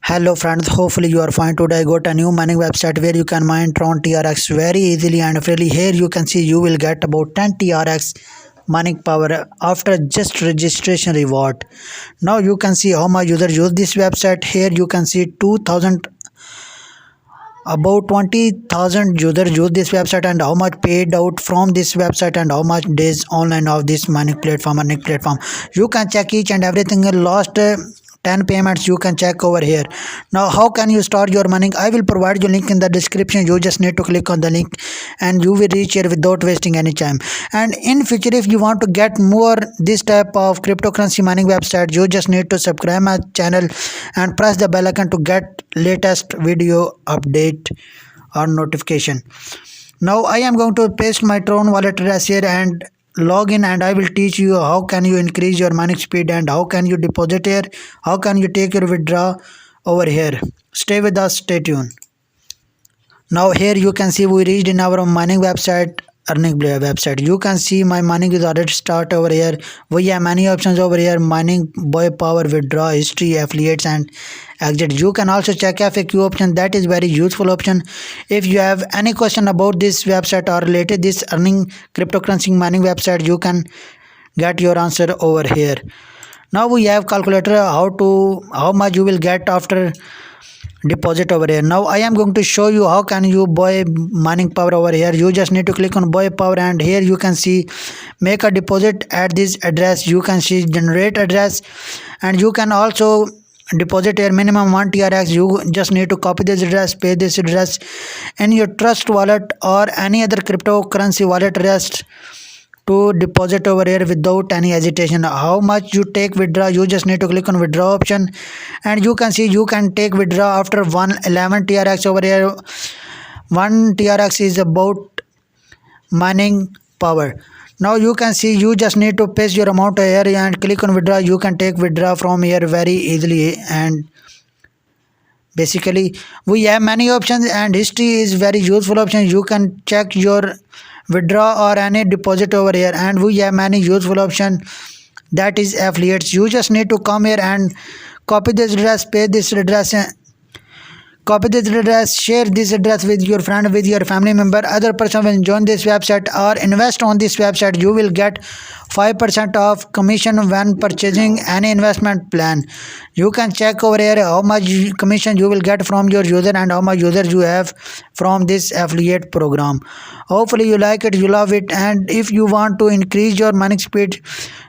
Hello friends, hopefully you are fine. Today I got a new mining website where you can mine Tron TRX very easily and freely. Here you can see you will get about 10 TRX mining power after just registration reward. Now you can see how my user use this website. Here you can see 2000 about 20,000 users use this website and how much paid out from this website and how much days online of this mining platform. You can check each and everything. Last 10 payments you can check over here. Now how can you start your mining? I will provide you link in the description. You just need to click on the link and you will reach here without wasting any time. And in future if you want to get more this type of cryptocurrency mining website, you just need to subscribe my channel and press the bell icon to get latest video update or notification. Now I am going to paste my Tron wallet address here and log in, and I will teach you how can you increase your mining speed and how can you deposit here, how can you take your withdraw over here. Stay with us, stay tuned. Now here you can see we reached in our mining website, earning website. You can see my mining is already start over here. We have many options over here: mining, buy power, withdraw, history, affiliates and exit. You can also check FAQ option, that is very useful option. If you have any question about this website or related this earning cryptocurrency mining website, you can get your answer over here. Now we have calculator how much you will get after deposit over here. Now I am going to show you how can you buy mining power over here. You just need to click on buy power and here you can see make a deposit at this address. You can see generate address and you can also deposit here minimum 1 TRX. You just need to copy this address, pay this address in your trust wallet or any other cryptocurrency wallet address to deposit over here without any hesitation. How much you take withdraw, you just need to click on withdraw option and you can see you can take withdraw after 111 TRX over here. 1 TRX is about mining power. Now you can see you just need to paste your amount here and click on withdraw. You can take withdraw from here very easily, and basically we have many options and history is very useful option. You can check your withdraw or any deposit over here, and we have many useful option, that is affiliates. You just need to come here and copy this address, paste this address, copy this address, share this address with your friend, with your family member. Other person will join this website or invest on this website. You will get 5% of commission when purchasing any investment plan. You can check over here how much commission you will get from your user and how much users you have from this affiliate program. Hopefully you like it, you love it, and if you want to increase your mining speed,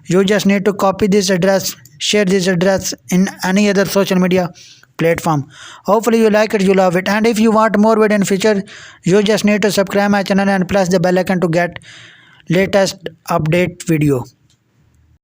you just need to copy this address, share this address in any other social media platform. Hopefully you like it, you love it, and if you want more video in future, you just need to subscribe my channel and press the bell icon to get latest update video.